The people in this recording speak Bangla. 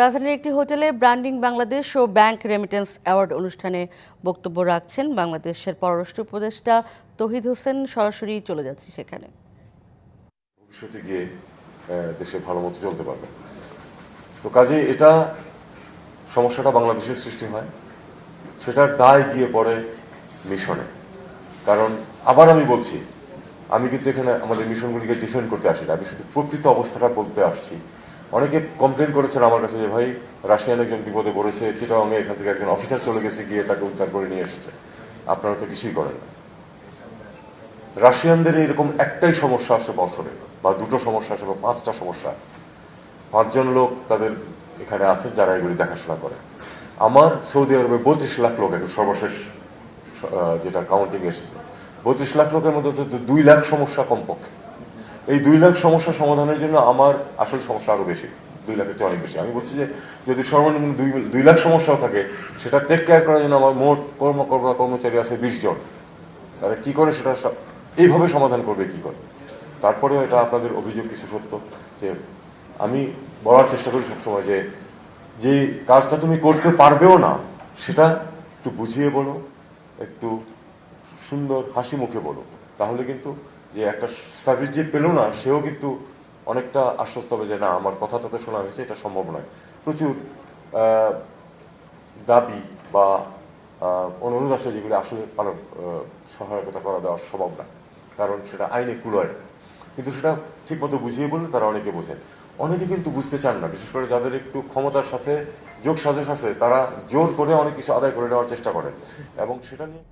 রাজধানীর একটি হোটেলে ব্র্যান্ডিং বাংলাদেশ ও ব্যাংক রেমিটেন্স অ্যাওয়ার্ড অনুষ্ঠানে বক্তব্য রাখছেন বাংলাদেশের পররাষ্ট্র উপদেষ্টা তৌহিদ হোসেন। সরাসরি চলে যাচ্ছি সেখানে। ভবিষ্যতে গিয়ে দেশে ভালো মতো চলতে পারবে। তো কাজে এটা সমস্যাটা বাংলাদেশের সৃষ্টি হয়, সেটার দায় গিয়ে পড়ে মিশনে। কারণ আবার আমি বলছি, আমি কিন্তু এখানে আমাদের মিশনগুলিকে ডিফেন্ড করতে আসি না, আমি শুধু প্রকৃত অবস্থাটা বলতে আসছি। অনেকে কমপ্লেন করেছেন আমার কাছে যে ভাই, রাশিয়ান একজন বিপদে পড়েছে, চিটাগাংয়ে এখান থেকে একজন অফিসার চলে গেছে, গিয়ে তাকে উদ্ধার করে নিয়ে এসেছে, আপনারা তো কিছুই করেন না। রাশিয়ানদের এরকম একটাই সমস্যা আসে বছরে, বা দুটো সমস্যা আসে, বা পাঁচটা সমস্যা আছে। 5 জন লোক তাদের এখানে আছে যারা এগুলি দেখাশোনা করে। আমার সৌদি আরবে 32 লাখ লোক, এখন সর্বশেষ যেটা কাউন্টিং এসেছে, 32 লাখ লোকের মধ্যে 2 লাখ সমস্যা কমপক্ষে। এই 2 লাখ সমস্যা সমাধানের জন্য আমার আসল সমস্যা আরো বেশি, 2 লাখের চেয়ে অনেক বেশি। আমি বলছি যে যদি সর্বনিম্ন 2 লাখ সমস্যাও থাকে, সেটা টেক কেয়ার করার জন্য আমার মোট কর্মচারী আছে 20 জন। তারা কি করে সেটা এইভাবে সমাধান করবে কি করে? তারপরেও এটা আপনাদের অভিযোগ কিছু সত্য, যে আমি বলার চেষ্টা করি সবসময় যে যে কাজটা তুমি করতে পারবেও না, সেটা একটু বুঝিয়ে বলো, একটু সুন্দর হাসি মুখে বলো, তাহলে কিন্তু যে একটা সার্ভিস যে পেলো না, সেও কিন্তু অনেকটা আশ্বস্ত হবে যে না, আমার কথা তাতে শোনা হয়েছে, এটা সম্ভব নয়। প্রচুর দাবি বা অনুরোধ আসে যেগুলি আসলে পালন সহায়তা করা দেওয়া সম্ভব না, কারণ সেটা আইনে কুলায়। কিন্তু সেটা ঠিকমতো বুঝিয়ে বললে তারা অনেকে বোঝেন। অনেকে কিন্তু বুঝতে চান না, বিশেষ করে যাদের একটু ক্ষমতার সাথে যোগ সাজস আছে, তারা জোর করে অনেক কিছু আদায় করে নেওয়ার চেষ্টা করেন, এবং সেটা নিয়ে